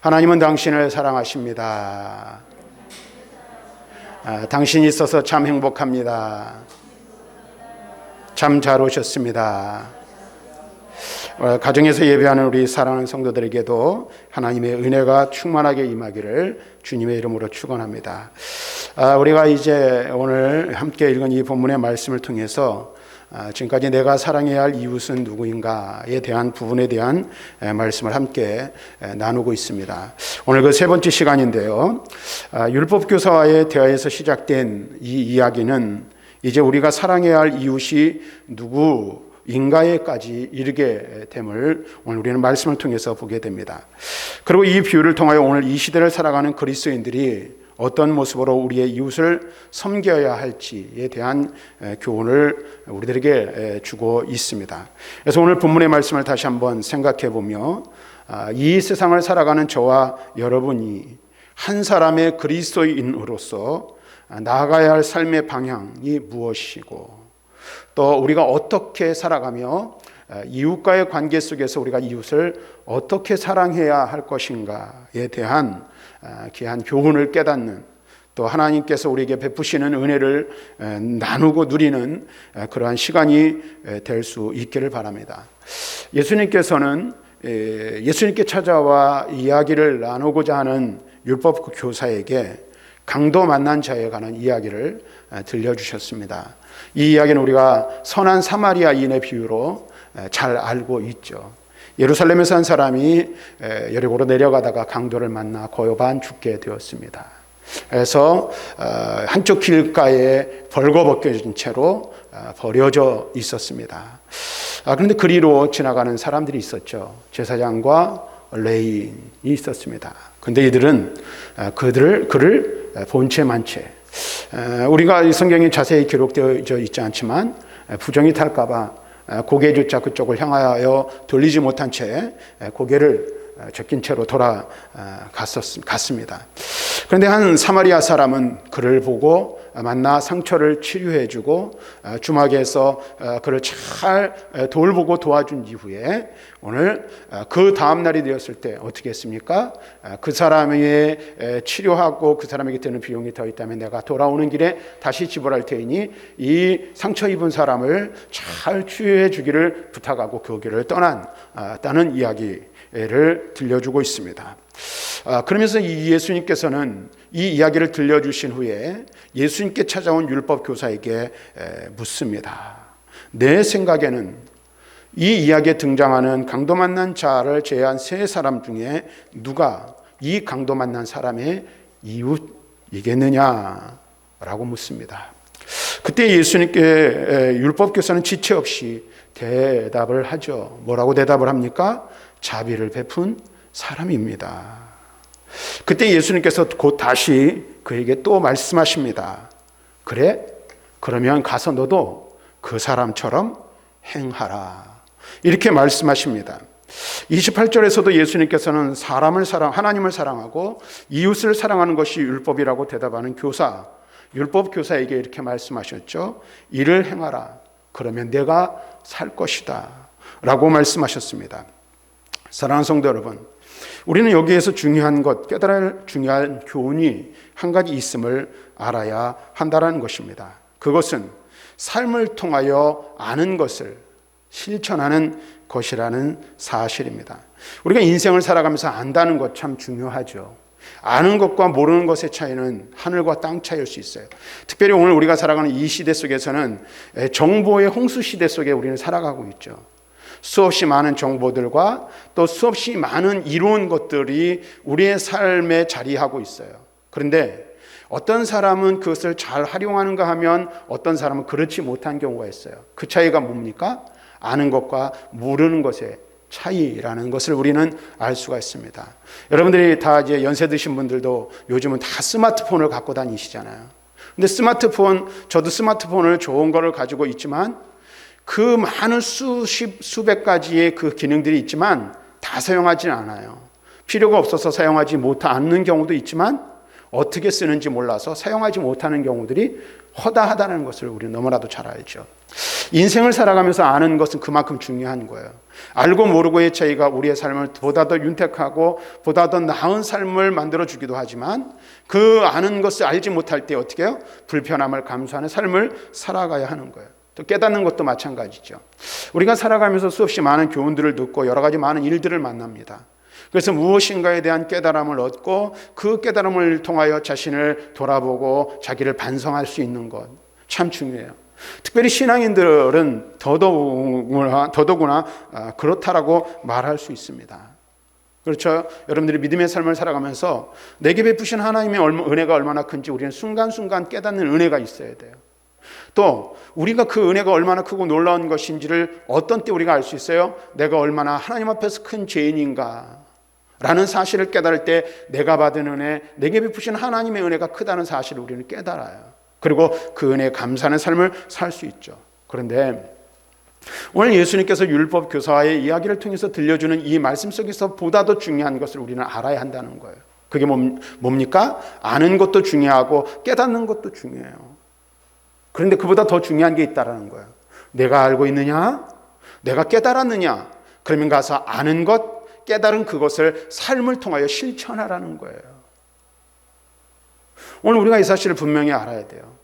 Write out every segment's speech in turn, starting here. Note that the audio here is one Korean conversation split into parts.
하나님은 당신을 사랑하십니다. 당신이 있어서 참 행복합니다. 참 잘 오셨습니다. 가정에서 예배하는 우리 사랑하는 성도들에게도 하나님의 은혜가 충만하게 임하기를 주님의 이름으로 축원합니다. 우리가 이제 오늘 함께 읽은 이 본문의 말씀을 통해서 지금까지 내가 사랑해야 할 이웃은 누구인가에 대한 부분에 대한 말씀을 함께 나누고 있습니다. 오늘 그 세 번째 시간인데요. 율법교사와의 대화에서 시작된 이 이야기는 이제 우리가 사랑해야 할 이웃이 누구인가에까지 이르게 됨을 오늘 우리는 말씀을 통해서 보게 됩니다. 그리고 이 비유를 통하여 오늘 이 시대를 살아가는 그리스도인들이 어떤 모습으로 우리의 이웃을 섬겨야 할지에 대한 교훈을 우리들에게 주고 있습니다. 그래서 오늘 본문의 말씀을 다시 한번 생각해 보며 이 세상을 살아가는 저와 여러분이 한 사람의 그리스도인으로서 나아가야 할 삶의 방향이 무엇이고 또 우리가 어떻게 살아가며 이웃과의 관계 속에서 우리가 이웃을 어떻게 사랑해야 할 것인가에 대한 귀한 교훈을 깨닫는 또 하나님께서 우리에게 베푸시는 은혜를 나누고 누리는 그러한 시간이 될 수 있기를 바랍니다. 예수님께서는 예수님께 찾아와 이야기를 나누고자 하는 율법 교사에게 강도 만난 자에 관한 이야기를 들려주셨습니다. 이 이야기는 우리가 선한 사마리아인의 비유로 잘 알고 있죠. 예루살렘에서 한 사람이 여리고로 내려가다가 강도를 만나 고요반 죽게 되었습니다. 그래서 한쪽 길가에 벌거벗겨진 채로 버려져 있었습니다. 그런데 그리로 지나가는 사람들이 있었죠. 제사장과 레위인이 있었습니다. 그런데 이들은 그를 본 채 만 채, 우리가 이 성경에 자세히 기록되어 있지 않지만 부정이 탈까봐 고개조차 그쪽을 향하여 돌리지 못한 채 고개를 적긴 채로 돌아갔습니다. 그런데 한 사마리아 사람은 그를 보고 만나 상처를 치료해주고 주막에서 그를 잘 돌보고 도와준 이후에 오늘 그 다음 날이 되었을 때 어떻게 했습니까? 그 사람의 치료하고 그 사람에게 드는 비용이 더 있다면 내가 돌아오는 길에 다시 지불할 테니 이 상처 입은 사람을 잘 치유해 주기를 부탁하고 그 길을 떠났다는 이야기를 들려주고 있습니다. 그러면서 이 예수님께서는 이 이야기를 들려주신 후에 예수님께 찾아온 율법 교사에게 묻습니다. 내 생각에는 이 이야기에 등장하는 강도 만난 자를 제외한 세 사람 중에 누가 이 강도 만난 사람의 이웃이겠느냐라고 묻습니다. 그때 예수님께 율법 교사는 지체 없이 대답을 하죠. 뭐라고 대답을 합니까? 자비를 베푼 사람입니다. 그때 예수님께서 곧 다시 그에게 또 말씀하십니다. 그래? 그러면 가서 너도 그 사람처럼 행하라. 이렇게 말씀하십니다. 28절에서도 예수님께서는 하나님을 사랑하고 이웃을 사랑하는 것이 율법이라고 대답하는 율법 교사에게 이렇게 말씀하셨죠. 이를 행하라. 그러면 내가 살 것이다. 라고 말씀하셨습니다. 사랑하는 성도 여러분, 우리는 여기에서 깨달아야 할 중요한 교훈이 한 가지 있음을 알아야 한다는 것입니다. 그것은 삶을 통하여 아는 것을 실천하는 것이라는 사실입니다. 우리가 인생을 살아가면서 안다는 것 참 중요하죠. 아는 것과 모르는 것의 차이는 하늘과 땅 차이일 수 있어요. 특별히 오늘 우리가 살아가는 이 시대 속에서는 정보의 홍수 시대 속에 우리는 살아가고 있죠. 수없이 많은 정보들과 또 수없이 많은 이로운 것들이 우리의 삶에 자리하고 있어요. 그런데 어떤 사람은 그것을 잘 활용하는가 하면 어떤 사람은 그렇지 못한 경우가 있어요. 그 차이가 뭡니까? 아는 것과 모르는 것의 차이라는 것을 우리는 알 수가 있습니다. 여러분들이 다 이제 연세 드신 분들도 요즘은 다 스마트폰을 갖고 다니시잖아요. 근데 저도 스마트폰을 좋은 거를 가지고 있지만 그 많은 수백 가지의 그 기능들이 있지만 다 사용하지는 않아요. 필요가 없어서 사용하지 않는 경우도 있지만 어떻게 쓰는지 몰라서 사용하지 못하는 경우들이 허다하다는 것을 우리는 너무나도 잘 알죠. 인생을 살아가면서 아는 것은 그만큼 중요한 거예요. 알고 모르고의 차이가 우리의 삶을 보다 더 윤택하고 보다 더 나은 삶을 만들어주기도 하지만 그 아는 것을 알지 못할 때 어떻게 해요? 불편함을 감수하는 삶을 살아가야 하는 거예요. 또 깨닫는 것도 마찬가지죠. 우리가 살아가면서 수없이 많은 교훈들을 듣고 여러 가지 많은 일들을 만납니다. 그래서 무엇인가에 대한 깨달음을 얻고 그 깨달음을 통하여 자신을 돌아보고 자기를 반성할 수 있는 것 참 중요해요. 특별히 신앙인들은 더더구나 그렇다라고 말할 수 있습니다. 그렇죠? 여러분들이 믿음의 삶을 살아가면서 내게 베푸신 하나님의 은혜가 얼마나 큰지 우리는 순간순간 깨닫는 은혜가 있어야 돼요. 또 우리가 그 은혜가 얼마나 크고 놀라운 것인지를 어떤 때 우리가 알 수 있어요? 내가 얼마나 하나님 앞에서 큰 죄인인가 라는 사실을 깨달을 때 내가 받은 은혜, 내게 베푸신 하나님의 은혜가 크다는 사실을 우리는 깨달아요. 그리고 그 은혜에 감사하는 삶을 살 수 있죠. 그런데 오늘 예수님께서 율법 교사의 이야기를 통해서 들려주는 이 말씀 속에서 보다 더 중요한 것을 우리는 알아야 한다는 거예요. 그게 뭡니까? 아는 것도 중요하고 깨닫는 것도 중요해요. 그런데 그보다 더 중요한 게 있다는 거예요. 내가 알고 있느냐? 내가 깨달았느냐? 그러면 가서 아는 것, 깨달은 그것을 삶을 통하여 실천하라는 거예요. 오늘 우리가 이 사실을 분명히 알아야 돼요.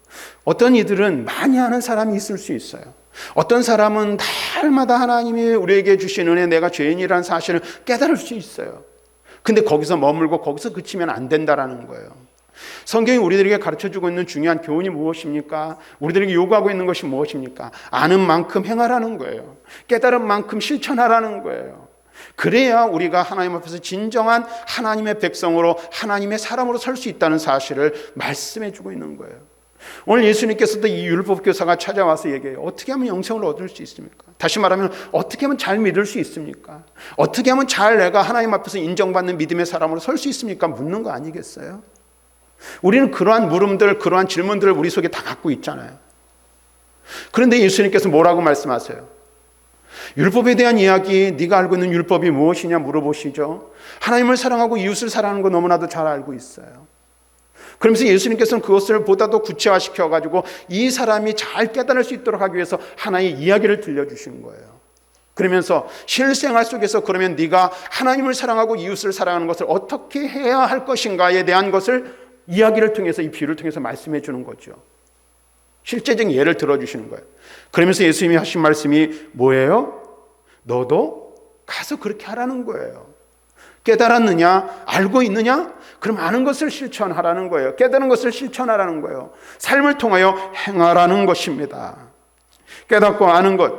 어떤 이들은 많이 아는 사람이 있을 수 있어요. 어떤 사람은 날마다 하나님이 우리에게 주신 은혜, 내가 죄인이라는 사실을 깨달을 수 있어요. 근데 거기서 머물고 거기서 그치면 안 된다라는 거예요. 성경이 우리들에게 가르쳐주고 있는 중요한 교훈이 무엇입니까? 우리들에게 요구하고 있는 것이 무엇입니까? 아는 만큼 행하라는 거예요. 깨달은 만큼 실천하라는 거예요. 그래야 우리가 하나님 앞에서 진정한 하나님의 백성으로 하나님의 사람으로 설 수 있다는 사실을 말씀해 주고 있는 거예요. 오늘 예수님께서도 이 율법교사가 찾아와서 얘기해요. 어떻게 하면 영생을 얻을 수 있습니까? 다시 말하면 어떻게 하면 잘 믿을 수 있습니까? 어떻게 하면 잘 내가 하나님 앞에서 인정받는 믿음의 사람으로 설 수 있습니까? 묻는 거 아니겠어요? 우리는 그러한 물음들, 그러한 질문들을 우리 속에 다 갖고 있잖아요. 그런데 예수님께서 뭐라고 말씀하세요? 율법에 대한 이야기, 네가 알고 있는 율법이 무엇이냐 물어보시죠. 하나님을 사랑하고 이웃을 사랑하는 거 너무나도 잘 알고 있어요. 그러면서 예수님께서는 그것을 보다 더 구체화시켜가지고 이 사람이 잘 깨달을 수 있도록 하기 위해서 하나의 이야기를 들려주신 거예요. 그러면서 실생활 속에서 그러면 네가 하나님을 사랑하고 이웃을 사랑하는 것을 어떻게 해야 할 것인가에 대한 것을 이야기를 통해서, 이 비유를 통해서 말씀해 주는 거죠. 실제적인 예를 들어주시는 거예요. 그러면서 예수님이 하신 말씀이 뭐예요? 너도 가서 그렇게 하라는 거예요. 깨달았느냐? 알고 있느냐? 그럼 아는 것을 실천하라는 거예요. 깨달은 것을 실천하라는 거예요. 삶을 통하여 행하라는 것입니다. 깨닫고 아는 것,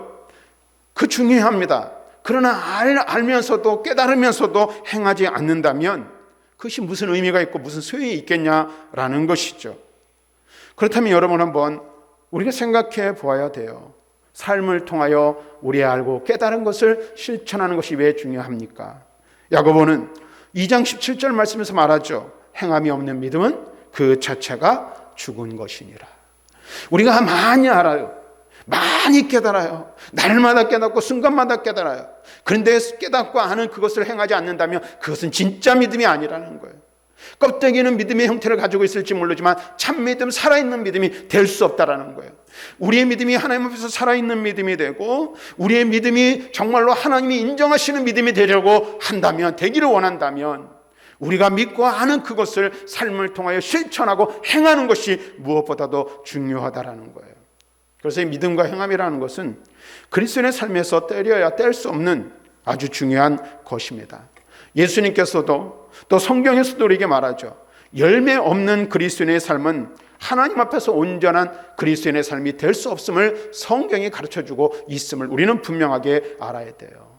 그 중요합니다. 그러나 알면서도 깨달으면서도 행하지 않는다면 그것이 무슨 의미가 있고 무슨 소용이 있겠냐라는 것이죠. 그렇다면 여러분 한번 우리가 생각해 보아야 돼요. 삶을 통하여 우리 알고 깨달은 것을 실천하는 것이 왜 중요합니까? 야고보는 2장 17절 말씀에서 말하죠. 행함이 없는 믿음은 그 자체가 죽은 것이니라. 우리가 많이 알아요. 많이 깨달아요. 날마다 깨닫고 순간마다 깨달아요. 그런데 깨닫고 아는 그것을 행하지 않는다면 그것은 진짜 믿음이 아니라는 거예요. 껍데기는 믿음의 형태를 가지고 있을지 모르지만 참 믿음, 살아있는 믿음이 될 수 없다라는 거예요. 우리의 믿음이 하나님 앞에서 살아있는 믿음이 되고 우리의 믿음이 정말로 하나님이 인정하시는 믿음이 되려고 한다면, 되기를 원한다면 우리가 믿고 아는 그것을 삶을 통하여 실천하고 행하는 것이 무엇보다도 중요하다라는 거예요. 그래서 이 믿음과 행함이라는 것은 그리스도인의 삶에서 떼려야 뗄 수 없는 아주 중요한 것입니다. 예수님께서도 또 성경에서도 우리에게 말하죠. 열매 없는 그리스도인의 삶은 하나님 앞에서 온전한 그리스도인의 삶이 될 수 없음을 성경이 가르쳐주고 있음을 우리는 분명하게 알아야 돼요.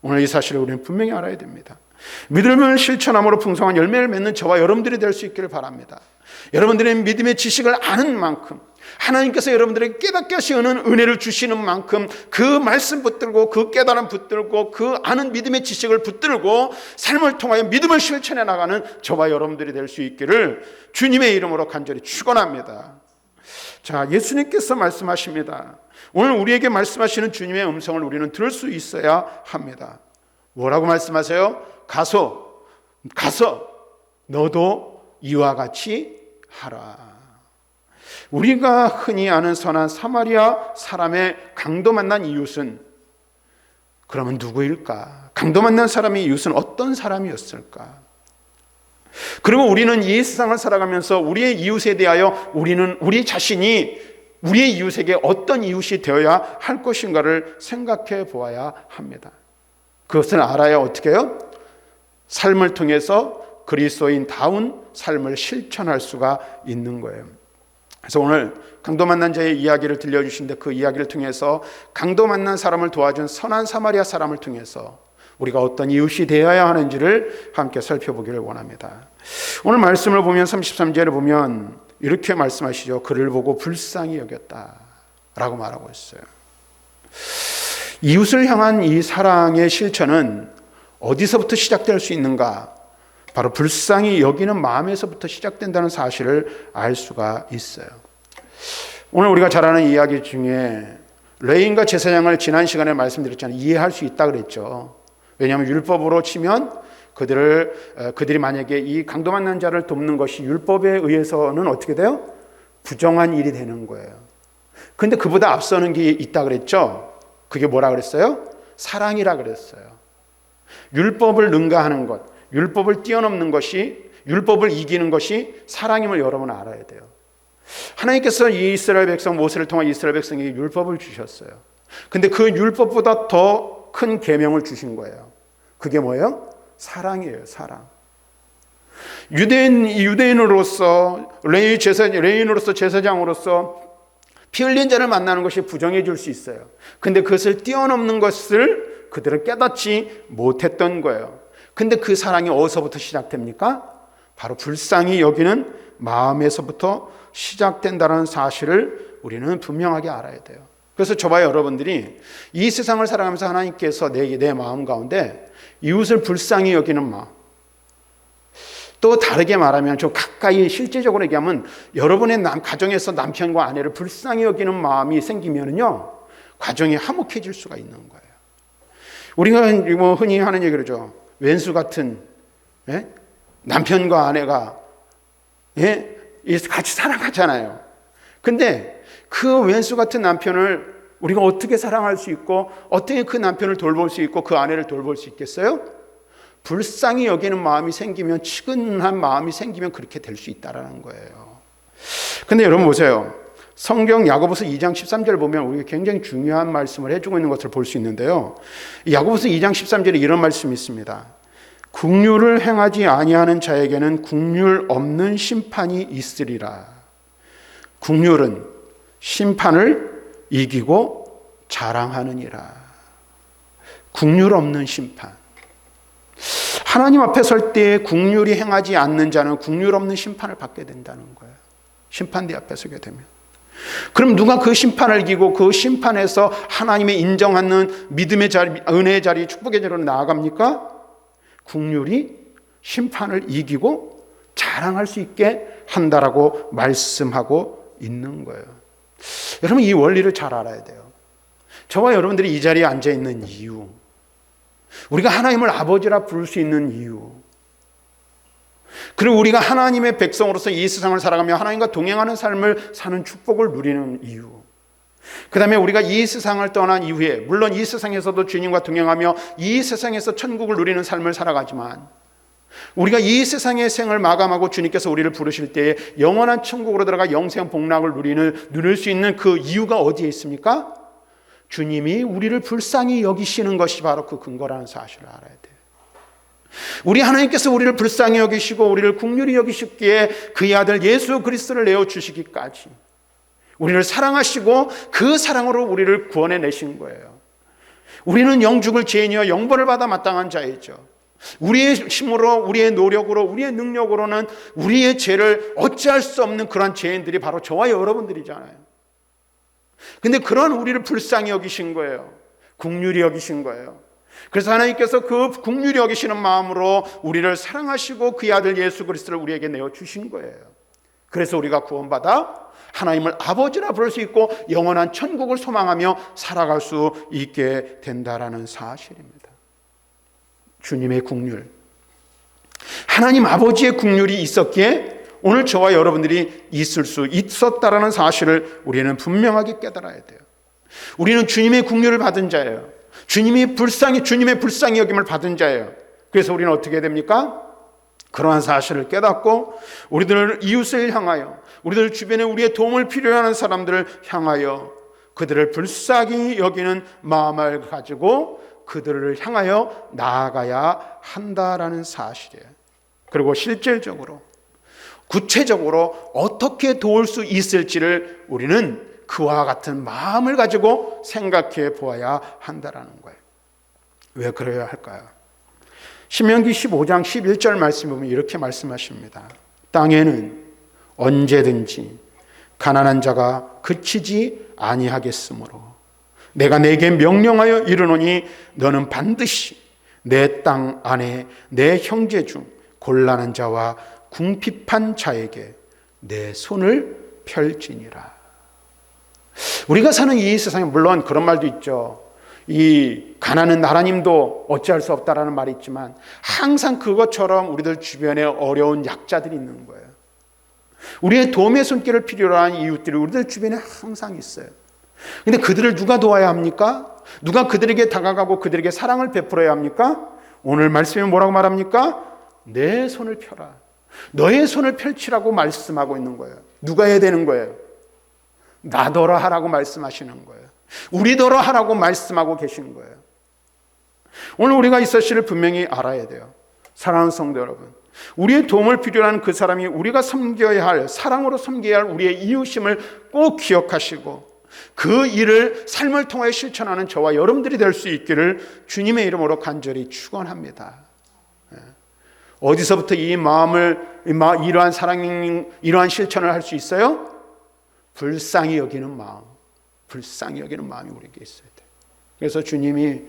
오늘 이 사실을 우리는 분명히 알아야 됩니다. 믿음을 실천함으로 풍성한 열매를 맺는 저와 여러분들이 될 수 있기를 바랍니다. 여러분들의 믿음의 지식을 아는 만큼, 하나님께서 여러분들에게 깨닫게 하시는 은혜를 주시는 만큼 그 말씀 붙들고 그 깨달음 붙들고 그 아는 믿음의 지식을 붙들고 삶을 통하여 믿음을 실천해 나가는 저와 여러분들이 될 수 있기를 주님의 이름으로 간절히 축원합니다. 자, 예수님께서 말씀하십니다. 오늘 우리에게 말씀하시는 주님의 음성을 우리는 들을 수 있어야 합니다. 뭐라고 말씀하세요? 가서 너도 이와 같이 하라. 우리가 흔히 아는 선한 사마리아 사람의 강도 만난 이웃은 그러면 누구일까? 강도 만난 사람의 이웃은 어떤 사람이었을까? 그리고 우리는 이 세상을 살아가면서 우리의 이웃에 대하여 우리 자신이 우리의 이웃에게 어떤 이웃이 되어야 할 것인가를 생각해 보아야 합니다. 그것을 알아야 어떻게 해요? 삶을 통해서 그리스도인다운 삶을 실천할 수가 있는 거예요. 그래서 오늘 강도 만난 자의 이야기를 들려주신데 그 이야기를 통해서 강도 만난 사람을 도와준 선한 사마리아 사람을 통해서 우리가 어떤 이웃이 되어야 하는지를 함께 살펴보기를 원합니다. 오늘 말씀을 보면 33절에 보면 이렇게 말씀하시죠. 그를 보고 불쌍히 여겼다라고 말하고 있어요. 이웃을 향한 이 사랑의 실천은 어디서부터 시작될 수 있는가? 바로 불쌍히 여기는 마음에서부터 시작된다는 사실을 알 수가 있어요. 오늘 우리가 잘 아는 이야기 중에 레인과 제사장을 지난 시간에 말씀드렸잖아요. 이해할 수 있다 그랬죠. 왜냐하면 율법으로 치면 그들이 만약에 이 강도 만난 자를 돕는 것이 율법에 의해서는 어떻게 돼요? 부정한 일이 되는 거예요. 근데 그보다 앞서는 게 있다 그랬죠. 그게 뭐라 그랬어요? 사랑이라 그랬어요. 율법을 능가하는 것, 율법을 뛰어넘는 것이, 율법을 이기는 것이 사랑임을 여러분 알아야 돼요. 하나님께서 이 이스라엘 백성 모세를 통한 이스라엘 백성에게 율법을 주셨어요. 근데 그 율법보다 더 큰 계명을 주신 거예요. 그게 뭐예요? 사랑이에요. 사랑. 유대인으로서 레인으로서 제사장으로서 피 흘린 자를 만나는 것이 부정해 줄 수 있어요. 근데 그것을 뛰어넘는 것을 그들은 깨닫지 못했던 거예요. 근데 그 사랑이 어디서부터 시작됩니까? 바로 불쌍히 여기는 마음에서부터 시작된다는 사실을 우리는 분명하게 알아야 돼요. 그래서 저와 여러분들이 이 세상을 살아가면서 하나님께서 내 마음 가운데 이웃을 불쌍히 여기는 마음, 또 다르게 말하면 좀 가까이 실제적으로 얘기하면 여러분의 가정에서 남편과 아내를 불쌍히 여기는 마음이 생기면은요 가정이 화목해질 수가 있는 거예요. 우리가 뭐 흔히 하는 얘기죠. 왼수 같은 남편과 아내가 같이 살아가잖아요. 근데 그 왼수 같은 남편을 우리가 어떻게 사랑할 수 있고 어떻게 그 남편을 돌볼 수 있고 그 아내를 돌볼 수 있겠어요? 불쌍히 여기는 마음이 생기면, 측은한 마음이 생기면 그렇게 될 수 있다는 거예요. 근데 여러분 보세요. 성경 야고보서 2장 13절 보면 우리가 굉장히 중요한 말씀을 해주고 있는 것을 볼 수 있는데요. 야고보서 2장 13절에 이런 말씀이 있습니다. 긍휼을 행하지 아니하는 자에게는 긍휼 없는 심판이 있으리라. 긍휼은 심판을 이기고 자랑하느니라. 긍휼 없는 심판. 하나님 앞에 설 때 긍휼이 행하지 않는 자는 긍휼 없는 심판을 받게 된다는 거예요. 심판대 앞에 서게 되면. 그럼 누가 그 심판을 이기고 그 심판에서 하나님의 인정하는 믿음의 자리, 은혜의 자리, 축복의 자리로 나아갑니까? 긍휼이 심판을 이기고 자랑할 수 있게 한다라고 말씀하고 있는 거예요. 여러분 이 원리를 잘 알아야 돼요. 저와 여러분들이 이 자리에 앉아 있는 이유, 우리가 하나님을 아버지라 부를 수 있는 이유, 그리고 우리가 하나님의 백성으로서 이 세상을 살아가며 하나님과 동행하는 삶을 사는 축복을 누리는 이유, 그 다음에 우리가 이 세상을 떠난 이후에 물론 이 세상에서도 주님과 동행하며 이 세상에서 천국을 누리는 삶을 살아가지만 우리가 이 세상의 생을 마감하고 주님께서 우리를 부르실 때에 영원한 천국으로 들어가 영생 복락을 누릴 수 있는 그 이유가 어디에 있습니까? 주님이 우리를 불쌍히 여기시는 것이 바로 그 근거라는 사실을 알아야 돼요. 우리 하나님께서 우리를 불쌍히 여기시고 우리를 긍휼히 여기셨기에 그의 아들 예수 그리스도를 내어주시기까지 우리를 사랑하시고 그 사랑으로 우리를 구원해내신 거예요. 우리는 영죽을 죄인이여 영벌을 받아 마땅한 자이죠. 우리의 힘으로, 우리의 노력으로, 우리의 능력으로는 우리의 죄를 어찌할 수 없는 그런 죄인들이 바로 저와 여러분들이잖아요. 근데 그런 우리를 불쌍히 여기신 거예요. 긍휼히 여기신 거예요. 그래서 하나님께서 그 긍휼히 여기시는 마음으로 우리를 사랑하시고 그의 아들 예수 그리스도를 우리에게 내어주신 거예요. 그래서 우리가 구원받아 하나님을 아버지라 부를 수 있고 영원한 천국을 소망하며 살아갈 수 있게 된다라는 사실입니다. 주님의 긍휼, 하나님 아버지의 긍휼이 있었기에 오늘 저와 여러분들이 있을 수 있었다라는 사실을 우리는 분명하게 깨달아야 돼요. 우리는 주님의 긍휼을 받은 자예요. 주님의 불쌍히 여김을 받은 자예요. 그래서 우리는 어떻게 됩니까? 그러한 사실을 깨닫고 우리들 이웃을 향하여, 우리들 주변에 우리의 도움을 필요로 하는 사람들을 향하여 그들을 불쌍히 여기는 마음을 가지고 그들을 향하여 나아가야 한다라는 사실이에요. 그리고 실질적으로 구체적으로 어떻게 도울 수 있을지를 우리는 그와 같은 마음을 가지고 생각해 보아야 한다라는 거예요. 왜 그래야 할까요? 신명기 15장 11절 말씀 보면 이렇게 말씀하십니다. 땅에는 언제든지 가난한 자가 그치지 아니하겠으므로 내가 내게 명령하여 이르노니 너는 반드시 내 땅 안에 내 형제 중 곤란한 자와 궁핍한 자에게 내 손을 펼지니라. 우리가 사는 이 세상에 물론 그런 말도 있죠. 이 가난은 하나님도 어찌할 수 없다라는 말이 있지만 항상 그것처럼 우리들 주변에 어려운 약자들이 있는 거예요. 우리의 도움의 손길을 필요로 한 이웃들이 우리들 주변에 항상 있어요. 근데 그들을 누가 도와야 합니까? 누가 그들에게 다가가고 그들에게 사랑을 베풀어야 합니까? 오늘 말씀이 뭐라고 말합니까? 내 손을 펴라. 너의 손을 펼치라고 말씀하고 있는 거예요. 누가 해야 되는 거예요? 나더러 하라고 말씀하시는 거예요. 우리더러 하라고 말씀하고 계신 거예요. 오늘 우리가 이 사실을 분명히 알아야 돼요. 사랑하는 성도 여러분, 우리의 도움을 필요로 하는 그 사람이 우리가 섬겨야 할, 사랑으로 섬겨야 할 우리의 이웃임을 꼭 기억하시고 그 일을 삶을 통해 실천하는 저와 여러분들이 될 수 있기를 주님의 이름으로 간절히 축원합니다. 어디서부터 이 마음을, 이러한 사랑, 이러한 실천을 할 수 있어요? 불쌍히 여기는 마음, 불쌍히 여기는 마음이 우리에게 있어야 돼요. 그래서 주님이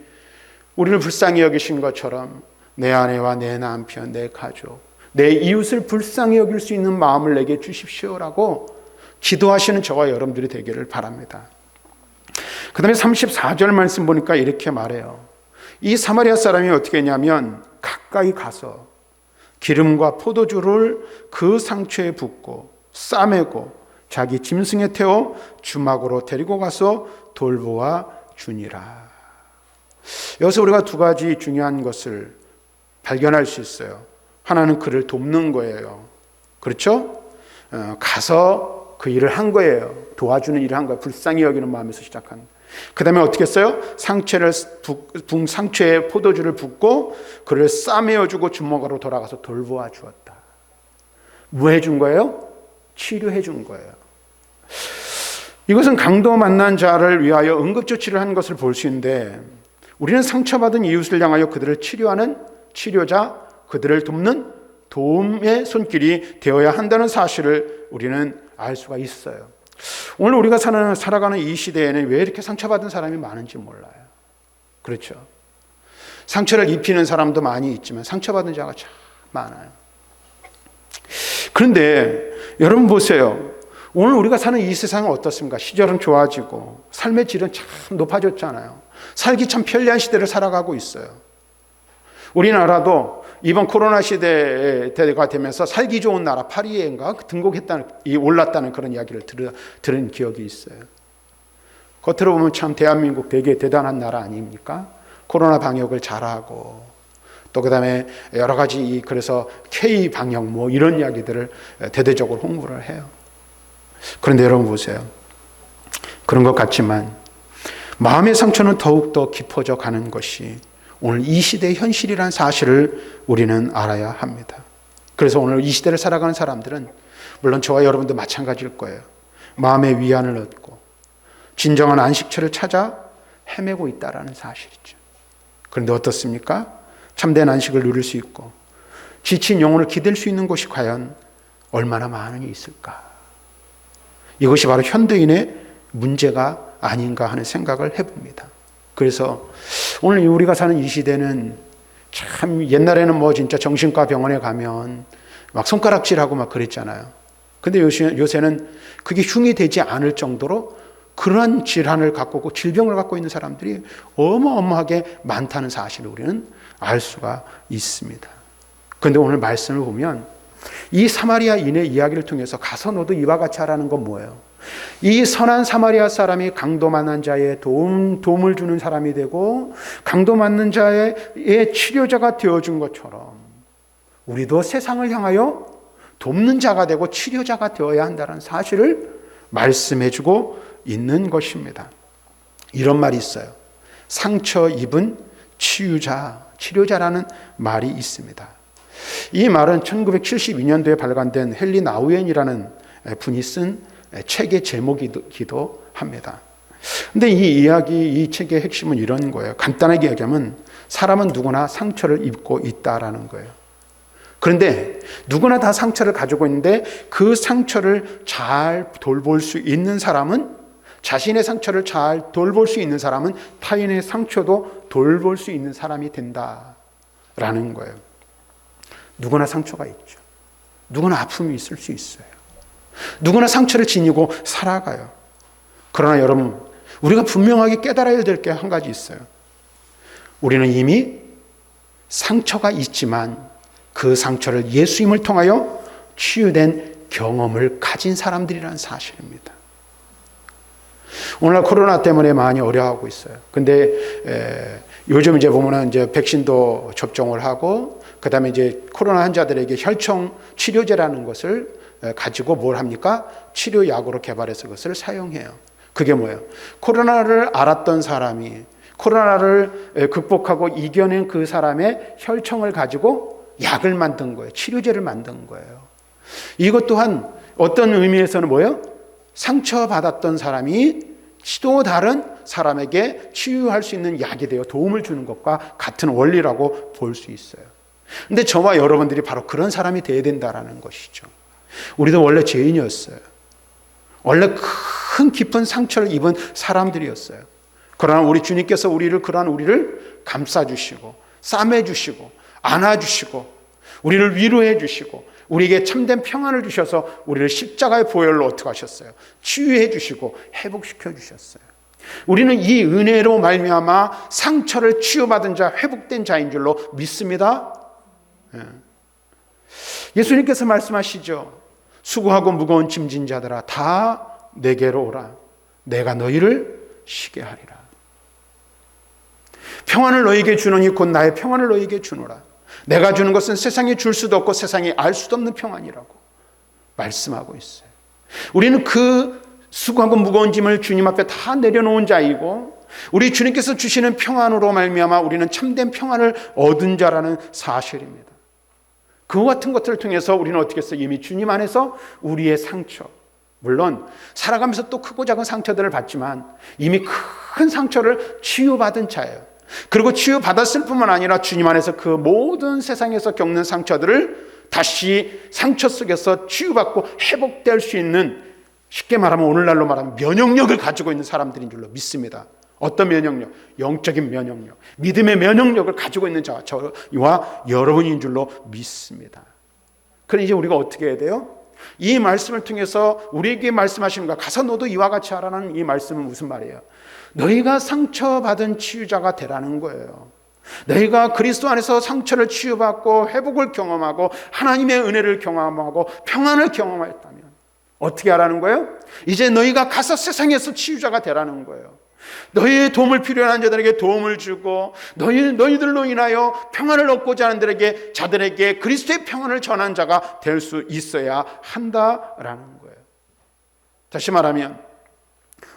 우리를 불쌍히 여기신 것처럼 내 아내와 내 남편, 내 가족, 내 이웃을 불쌍히 여길 수 있는 마음을 내게 주십시오라고 기도하시는 저와 여러분들이 되기를 바랍니다. 그 다음에 34절 말씀 보니까 이렇게 말해요. 이 사마리아 사람이 어떻게 했냐면 가까이 가서 기름과 포도주를 그 상처에 붓고 싸매고 자기 짐승에 태워 주막으로 데리고 가서 돌보아 주니라. 여기서 우리가 두 가지 중요한 것을 발견할 수 있어요. 하나는 그를 돕는 거예요. 그렇죠? 가서 그 일을 한 거예요. 도와주는 일을 한 거예요. 불쌍히 여기는 마음에서 시작한. 그 다음에 어떻게 했어요? 상처에 포도주를 붓고 그를 싸매어주고 주먹으로 돌아가서 돌보아 주었다. 뭐 해준 거예요? 치료해 준 거예요. 이것은 강도 만난 자를 위하여 응급조치를 한 것을 볼 수 있는데 우리는 상처받은 이웃을 향하여 그들을 치료하는 치료자, 그들을 돕는 도움의 손길이 되어야 한다는 사실을 우리는 알 수가 있어요. 오늘 우리가 살아가는 이 시대에는 왜 이렇게 상처받은 사람이 많은지 몰라요. 그렇죠? 상처를 입히는 사람도 많이 있지만 상처받은 자가 참 많아요. 그런데 여러분 보세요. 오늘 우리가 사는 이 세상은 어떻습니까? 시절은 좋아지고 삶의 질은 참 높아졌잖아요. 살기 참 편리한 시대를 살아가고 있어요. 우리나라도 이번 코로나 시대가 되면서 살기 좋은 나라 파리에인가 올랐다는 그런 이야기를 들은 기억이 있어요. 겉으로 보면 참 대한민국 되게 대단한 나라 아닙니까? 코로나 방역을 잘하고 또 그다음에 여러 가지 그래서 K 방역 뭐 이런 이야기들을 대대적으로 홍보를 해요. 그런데 여러분 보세요. 그런 것 같지만 마음의 상처는 더욱더 깊어져 가는 것이 오늘 이 시대의 현실이라는 사실을 우리는 알아야 합니다. 그래서 오늘 이 시대를 살아가는 사람들은 물론 저와 여러분도 마찬가지일 거예요. 마음의 위안을 얻고 진정한 안식처를 찾아 헤매고 있다는 사실이죠. 그런데 어떻습니까? 참된 안식을 누릴 수 있고 지친 영혼을 기댈 수 있는 곳이 과연 얼마나 많이 있을까? 이것이 바로 현대인의 문제가 아닌가 하는 생각을 해봅니다. 그래서 오늘 우리가 사는 이 시대는 참 옛날에는 뭐 진짜 정신과 병원에 가면 막 손가락질하고 막 그랬잖아요. 근데 요새는 그게 흉이 되지 않을 정도로 그러한 질환을 갖고 질병을 갖고 있는 사람들이 어마어마하게 많다는 사실을 우리는 알 수가 있습니다. 그런데 오늘 말씀을 보면 이 사마리아인의 이야기를 통해서 가서 너도 이와 같이 하라는 건 뭐예요? 이 선한 사마리아 사람이 강도 만난 자의 도움을 주는 사람이 되고 강도 만난 자의 치료자가 되어준 것처럼 우리도 세상을 향하여 돕는 자가 되고 치료자가 되어야 한다는 사실을 말씀해주고 있는 것입니다. 이런 말이 있어요. 상처 입은 치료자라는 말이 있습니다. 이 말은 1972년도에 발간된 헨리 나우엔이라는 분이 쓴 책의 제목이기도 합니다. 근데 이 책의 핵심은 이런 거예요. 간단하게 얘기하면 사람은 누구나 상처를 입고 있다라는 거예요. 그런데 누구나 다 상처를 가지고 있는데 그 상처를 잘 돌볼 수 있는 사람은, 자신의 상처를 잘 돌볼 수 있는 사람은 타인의 상처도 돌볼 수 있는 사람이 된다라는 거예요. 누구나 상처가 있죠. 누구나 아픔이 있을 수 있어요. 누구나 상처를 지니고 살아가요. 그러나 여러분, 우리가 분명하게 깨달아야 될 게 한 가지 있어요. 우리는 이미 상처가 있지만 그 상처를 예수님을 통하여 치유된 경험을 가진 사람들이라는 사실입니다. 오늘날 코로나 때문에 많이 어려워하고 있어요. 근데 요즘 이제 보면은 이제 백신도 접종을 하고 그다음에 이제 코로나 환자들에게 혈청 치료제라는 것을 가지고 뭘 합니까? 치료약으로 개발해서 그것을 사용해요. 그게 뭐예요? 코로나를 알았던 사람이 코로나를 극복하고 이겨낸 그 사람의 혈청을 가지고 약을 만든 거예요. 치료제를 만든 거예요. 이것 또한 어떤 의미에서는 뭐예요? 상처받았던 사람이 또 다른 사람에게 치유할 수 있는 약이 되어 도움을 주는 것과 같은 원리라고 볼 수 있어요. 근데 저와 여러분들이 바로 그런 사람이 되어야 된다는 것이죠. 우리도 원래 죄인이었어요. 원래 큰 깊은 상처를 입은 사람들이었어요. 그러나 우리 주님께서 그러한 우리를 감싸주시고 싸매주시고 안아주시고 우리를 위로해 주시고 우리에게 참된 평안을 주셔서 우리를 십자가의 보혈로 어떻게 하셨어요? 치유해 주시고 회복시켜 주셨어요. 우리는 이 은혜로 말미암아 상처를 치유받은 자, 회복된 자인 줄로 믿습니다. 예수님께서 말씀하시죠. 수고하고 무거운 짐진 자들아 다 내게로 오라. 내가 너희를 쉬게 하리라. 평안을 너희에게 주노니 곧 나의 평안을 너희에게 주노라. 내가 주는 것은 세상이 줄 수도 없고 세상이 알 수도 없는 평안이라고 말씀하고 있어요. 우리는 그 수고하고 무거운 짐을 주님 앞에 다 내려놓은 자이고 우리 주님께서 주시는 평안으로 말미암아 우리는 참된 평안을 얻은 자라는 사실입니다. 그와 같은 것들을 통해서 우리는 어떻게 했어요? 이미 주님 안에서 우리의 상처, 물론 살아가면서 또 크고 작은 상처들을 받지만 이미 큰 상처를 치유받은 자예요. 그리고 치유받았을 뿐만 아니라 주님 안에서 그 모든 세상에서 겪는 상처들을 다시 상처 속에서 치유받고 회복될 수 있는, 쉽게 말하면 오늘날로 말하면 면역력을 가지고 있는 사람들인 줄로 믿습니다. 어떤 면역력? 영적인 면역력, 믿음의 면역력을 가지고 있는 자와 저와 여러분인 줄로 믿습니다. 그럼 이제 우리가 어떻게 해야 돼요? 이 말씀을 통해서 우리에게 말씀하시는 거, 가서 너도 이와 같이 하라는 이 말씀은 무슨 말이에요? 너희가 상처받은 치유자가 되라는 거예요. 너희가 그리스도 안에서 상처를 치유받고 회복을 경험하고 하나님의 은혜를 경험하고 평안을 경험했다면 어떻게 하라는 거예요? 이제 너희가 가서 세상에서 치유자가 되라는 거예요. 너희의 도움을 필요한 자들에게 도움을 주고 너희들로 인하여 평안을 얻고자 하는 자들에게 그리스도의 평안을 전한 자가 될 수 있어야 한다라는 거예요. 다시 말하면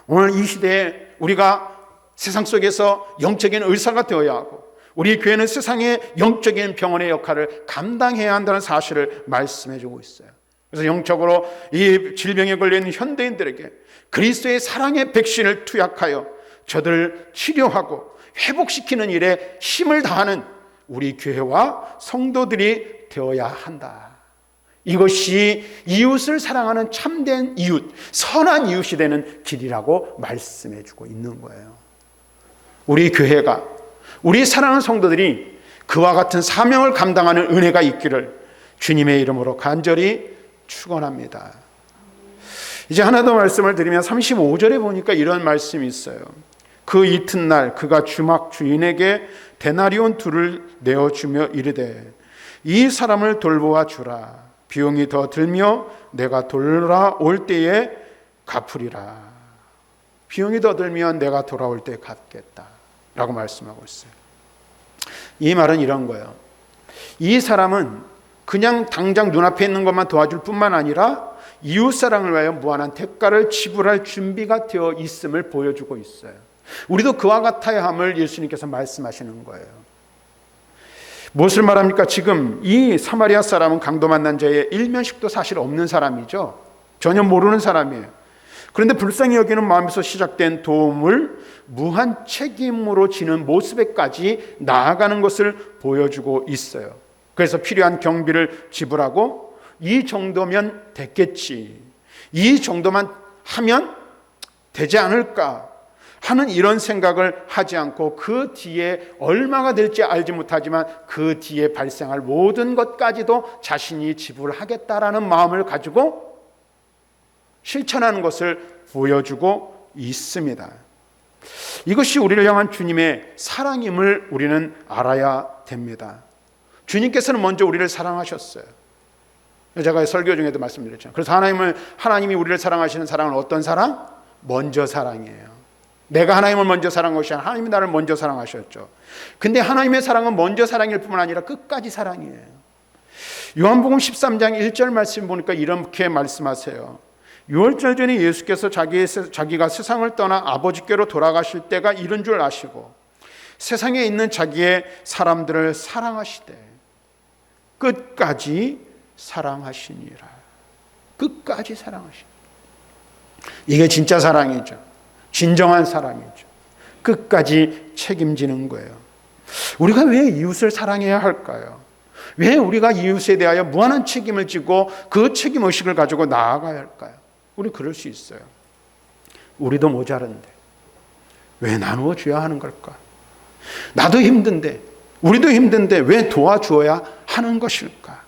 오늘 이 시대에 우리가 세상 속에서 영적인 의사가 되어야 하고 우리 교회는 세상의 영적인 병원의 역할을 감당해야 한다는 사실을 말씀해 주고 있어요. 그래서 영적으로 이 질병에 걸린 현대인들에게 그리스도의 사랑의 백신을 투약하여 저들을 치료하고 회복시키는 일에 힘을 다하는 우리 교회와 성도들이 되어야 한다. 이것이 이웃을 사랑하는 참된 이웃, 선한 이웃이 되는 길이라고 말씀해 주고 있는 거예요. 우리 교회가, 우리 사랑하는 성도들이 그와 같은 사명을 감당하는 은혜가 있기를 주님의 이름으로 간절히 축원합니다. 이제 하나 더 말씀을 드리면 35절에 보니까 이런 말씀이 있어요. 그 이튿날 그가 주막 주인에게 데나리온 둘을 내어주며 이르되 이 사람을 돌보아 주라. 비용이 더 들며 내가 돌아올 때에 갚으리라. 비용이 더 들면 내가 돌아올 때 갚겠다 라고 말씀하고 있어요. 이 말은 이런 거예요. 이 사람은 그냥 당장 눈앞에 있는 것만 도와줄 뿐만 아니라 이웃사랑을 위하여 무한한 대가를 지불할 준비가 되어 있음을 보여주고 있어요. 우리도 그와 같아야 함을 예수님께서 말씀하시는 거예요. 무엇을 말합니까? 지금 이 사마리아 사람은 강도 만난 자의 일면식도 사실 없는 사람이죠. 전혀 모르는 사람이에요. 그런데 불쌍히 여기는 마음에서 시작된 도움을 무한 책임으로 지는 모습에까지 나아가는 것을 보여주고 있어요. 그래서 필요한 경비를 지불하고 이 정도면 됐겠지, 이 정도만 하면 되지 않을까 하는 이런 생각을 하지 않고 그 뒤에 얼마가 될지 알지 못하지만 그 뒤에 발생할 모든 것까지도 자신이 지불하겠다라는 마음을 가지고 실천하는 것을 보여주고 있습니다. 이것이 우리를 향한 주님의 사랑임을 우리는 알아야 됩니다. 주님께서는 먼저 우리를 사랑하셨어요. 제가 설교 중에도 말씀드렸죠. 그래서 하나님이 우리를 사랑하시는 사랑은 어떤 사랑? 먼저 사랑이에요. 내가 하나님을 먼저 사랑한 것이 아니라 하나님이 나를 먼저 사랑하셨죠. 근데 하나님의 사랑은 먼저 사랑일 뿐만 아니라 끝까지 사랑이에요. 요한복음 13장 1절 말씀 보니까 이렇게 말씀하세요. 6월절 전에 예수께서 자기가 세상을 떠나 아버지께로 돌아가실 때가 이른 줄 아시고 세상에 있는 자기의 사람들을 사랑하시되 끝까지 사랑하시니라. 끝까지 사랑하시니라. 이게 진짜 사랑이죠. 진정한 사랑이죠. 끝까지 책임지는 거예요. 우리가 왜 이웃을 사랑해야 할까요? 왜 우리가 이웃에 대하여 무한한 책임을 지고 그 책임의식을 가지고 나아가야 할까요? 우리 그럴 수 있어요. 우리도 모자른데 왜 나누어 줘야 하는 걸까? 나도 힘든데, 우리도 힘든데 왜 도와주어야 하는 것일까?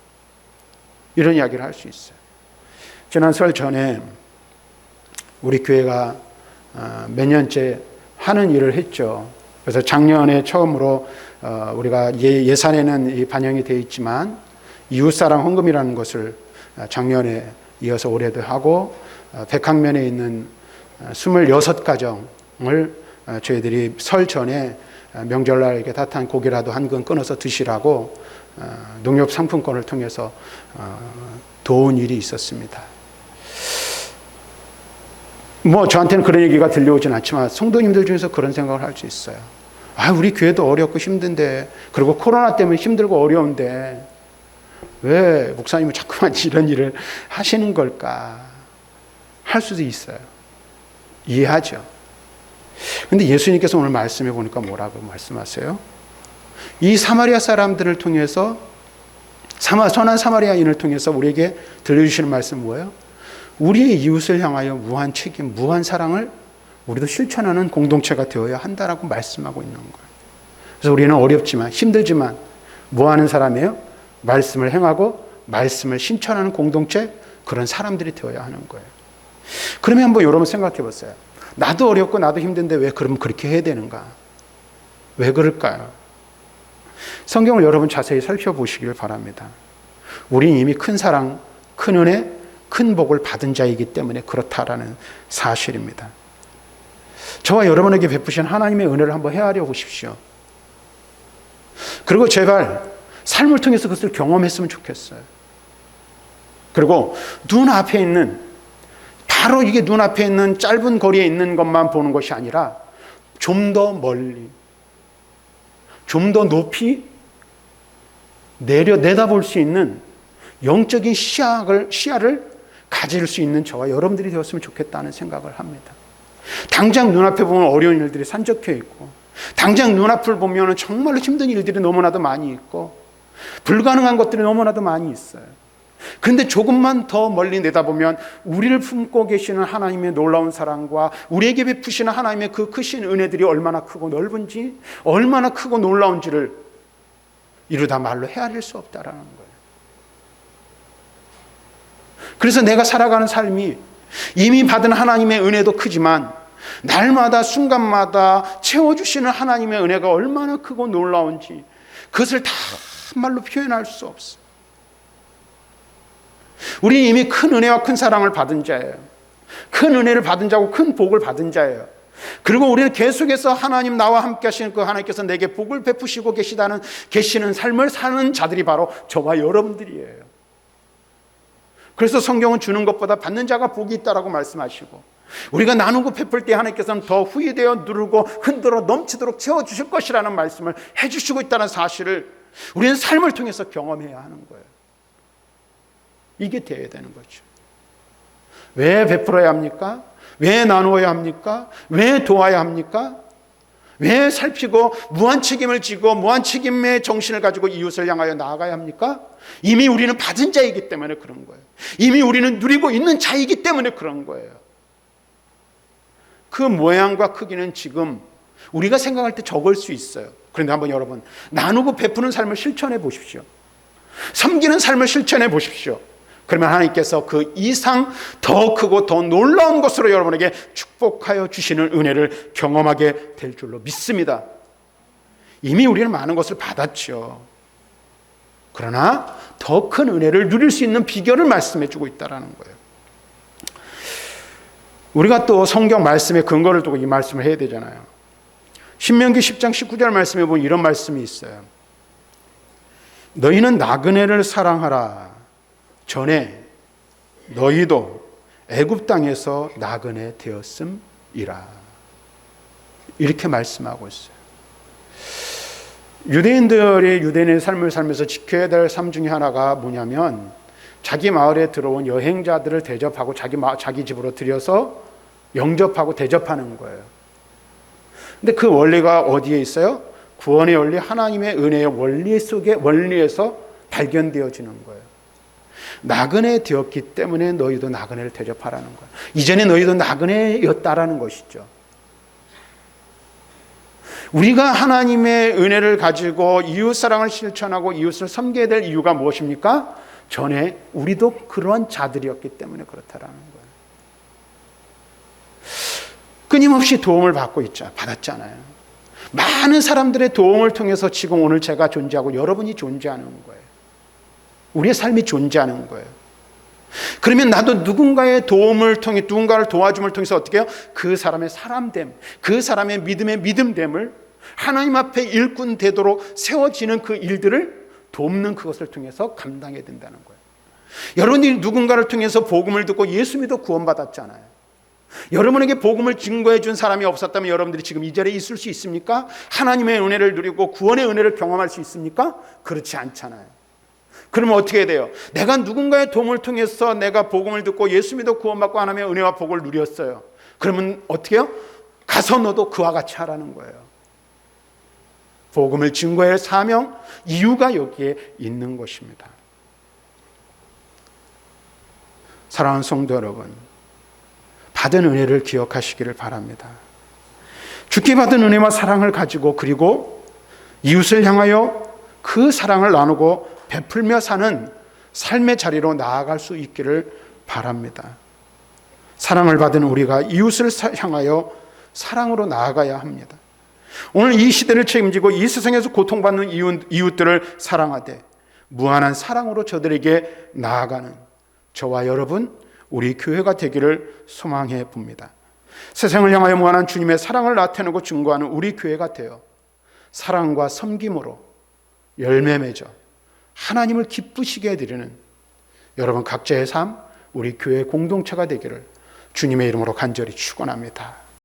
이런 이야기를 할 수 있어요. 지난 설 전에 우리 교회가 몇 년째 하는 일을 했죠. 그래서 작년에 처음으로 우리가 예산에는 반영이 되어 있지만 이웃사랑 헌금이라는 것을 작년에 이어서 올해도 하고 백학면에 있는 26가정을 저희들이 설 전에 명절날 이렇게 따뜻한 고기라도 한 근 끊어서 드시라고 농협 상품권을 통해서 도운 일이 있었습니다. 저한테는 그런 얘기가 들려오진 않지만 성도님들 중에서 그런 생각을 할 수 있어요. 우리 교회도 어렵고 힘든데, 그리고 코로나 때문에 힘들고 어려운데 왜 목사님은 자꾸만 이런 일을 하시는 걸까 할 수도 있어요. 이해하죠. 근데 예수님께서 오늘 말씀해 보니까 뭐라고 말씀하세요? 이 사마리아 사람들을 통해서, 선한 사마리아인을 통해서 우리에게 들려주시는 말씀은 뭐예요? 우리의 이웃을 향하여 무한 책임, 무한 사랑을 우리도 실천하는 공동체가 되어야 한다라고 말씀하고 있는 거예요. 그래서 우리는 어렵지만 힘들지만 뭐 하는 사람이에요? 말씀을 행하고 말씀을 실천하는 공동체, 그런 사람들이 되어야 하는 거예요. 그러면 한번 여러분 생각해 보세요. 나도 어렵고 나도 힘든데 왜 그럼 그렇게 해야 되는가? 왜 그럴까요? 성경을 여러분 자세히 살펴보시길 바랍니다. 우리는 이미 큰 사랑, 큰 은혜, 큰 복을 받은 자이기 때문에 그렇다라는 사실입니다. 저와 여러분에게 베푸신 하나님의 은혜를 한번 헤아려 보십시오. 그리고 제발 삶을 통해서 그것을 경험했으면 좋겠어요. 그리고 눈앞에 있는, 바로 이게 눈앞에 있는 짧은 거리에 있는 것만 보는 것이 아니라 좀 더 멀리, 좀 더 높이 내다볼 수 있는 영적인 시야를 가질 수 있는 저와 여러분들이 되었으면 좋겠다는 생각을 합니다. 당장 눈앞에 보면 어려운 일들이 산적해 있고, 당장 눈앞을 보면 정말로 힘든 일들이 너무나도 많이 있고, 불가능한 것들이 너무나도 많이 있어요. 그런데 조금만 더 멀리 내다보면 우리를 품고 계시는 하나님의 놀라운 사랑과 우리에게 베푸시는 하나님의 그 크신 은혜들이 얼마나 크고 넓은지, 얼마나 크고 놀라운지를 이루다 말로 헤아릴 수 없다라는 거예요. 그래서 내가 살아가는 삶이 이미 받은 하나님의 은혜도 크지만 날마다 순간마다 채워주시는 하나님의 은혜가 얼마나 크고 놀라운지 그것을 다 말로 표현할 수 없어요. 우리 이미 큰 은혜와 큰 사랑을 받은 자예요. 큰 은혜를 받은 자고 큰 복을 받은 자예요. 그리고 우리는 계속해서 하나님 나와 함께 하시는 그 하나님께서 내게 복을 베푸시고 계시는 삶을 사는 자들이 바로 저와 여러분들이에요. 그래서 성경은 주는 것보다 받는 자가 복이 있다라고 말씀하시고, 우리가 나누고 베풀 때 하나님께서는 더 후히되어 누르고 흔들어 넘치도록 채워주실 것이라는 말씀을 해주시고 있다는 사실을 우리는 삶을 통해서 경험해야 하는 거예요. 이게 되어야 되는 거죠. 왜 베풀어야 합니까? 왜 나누어야 합니까? 왜 도와야 합니까? 왜 살피고 무한 책임을 지고 무한 책임의 정신을 가지고 이웃을 향하여 나아가야 합니까? 이미 우리는 받은 자이기 때문에 그런 거예요. 이미 우리는 누리고 있는 자이기 때문에 그런 거예요. 그 모양과 크기는 지금 우리가 생각할 때 적을 수 있어요. 그런데 한번 여러분, 나누고 베푸는 삶을 실천해 보십시오. 섬기는 삶을 실천해 보십시오. 그러면 하나님께서 그 이상 더 크고 더 놀라운 것으로 여러분에게 축복하여 주시는 은혜를 경험하게 될 줄로 믿습니다. 이미 우리는 많은 것을 받았죠. 그러나 더 큰 은혜를 누릴 수 있는 비결을 말씀해 주고 있다는 거예요. 우리가 또 성경 말씀에 근거를 두고 이 말씀을 해야 되잖아요. 신명기 10장 19절 말씀에 보면 이런 말씀이 있어요. 너희는 나그네를 사랑하라. 전에 너희도 애굽 땅에서 나그네 되었음이라. 이렇게 말씀하고 있어요. 유대인의 삶을 살면서 지켜야 될 삶 중에 하나가 뭐냐면, 자기 마을에 들어온 여행자들을 대접하고 자기 집으로 들여서 영접하고 대접하는 거예요. 근데 그 원리가 어디에 있어요? 구원의 원리, 하나님의 은혜의 원리에서 발견되어지는 거예요. 나그네 되었기 때문에 너희도 나그네를 대접하라는 거예요. 이전에 너희도 나그네였다라는 것이죠. 우리가 하나님의 은혜를 가지고 이웃사랑을 실천하고 이웃을 섬겨야 될 이유가 무엇입니까? 전에 우리도 그러한 자들이었기 때문에 그렇다라는 거예요. 끊임없이 도움을 받았잖아요. 많은 사람들의 도움을 통해서 지금 오늘 제가 존재하고 여러분이 존재하는 거예요. 우리의 삶이 존재하는 거예요. 그러면 나도 누군가의 도움을 통해, 누군가를 도와줌을 통해서 어떻게 해요? 그 사람의 사람됨, 그 사람의 믿음의 믿음됨을 하나님 앞에 일꾼 되도록 세워지는 그 일들을 돕는 그것을 통해서 감당해야 된다는 거예요. 여러분이 누군가를 통해서 복음을 듣고 예수 믿어 구원받았잖아요. 여러분에게 복음을 증거해 준 사람이 없었다면 여러분들이 지금 이 자리에 있을 수 있습니까? 하나님의 은혜를 누리고 구원의 은혜를 경험할 수 있습니까? 그렇지 않잖아요. 그러면 어떻게 돼요? 내가 누군가의 도움을 통해서 내가 복음을 듣고 예수 믿어 구원받고 하나님의 은혜와 복을 누렸어요. 그러면 어떻게 해요? 가서 너도 그와 같이 하라는 거예요. 복음을 증거해야 할 사명, 이유가 여기에 있는 것입니다. 사랑하는 성도 여러분, 받은 은혜를 기억하시기를 바랍니다. 주께 받은 은혜와 사랑을 가지고, 그리고 이웃을 향하여 그 사랑을 나누고 베풀며 사는 삶의 자리로 나아갈 수 있기를 바랍니다. 사랑을 받은 우리가 이웃을 향하여 사랑으로 나아가야 합니다. 오늘 이 시대를 책임지고 이 세상에서 고통받는 이웃들을 사랑하되 무한한 사랑으로 저들에게 나아가는 저와 여러분, 우리 교회가 되기를 소망해 봅니다. 세상을 향하여 무한한 주님의 사랑을 나타내고 증거하는 우리 교회가 되어 사랑과 섬김으로 열매 맺어 하나님을 기쁘시게 해드리는 여러분 각자의 삶, 우리 교회 공동체가 되기를 주님의 이름으로 간절히 축원합니다.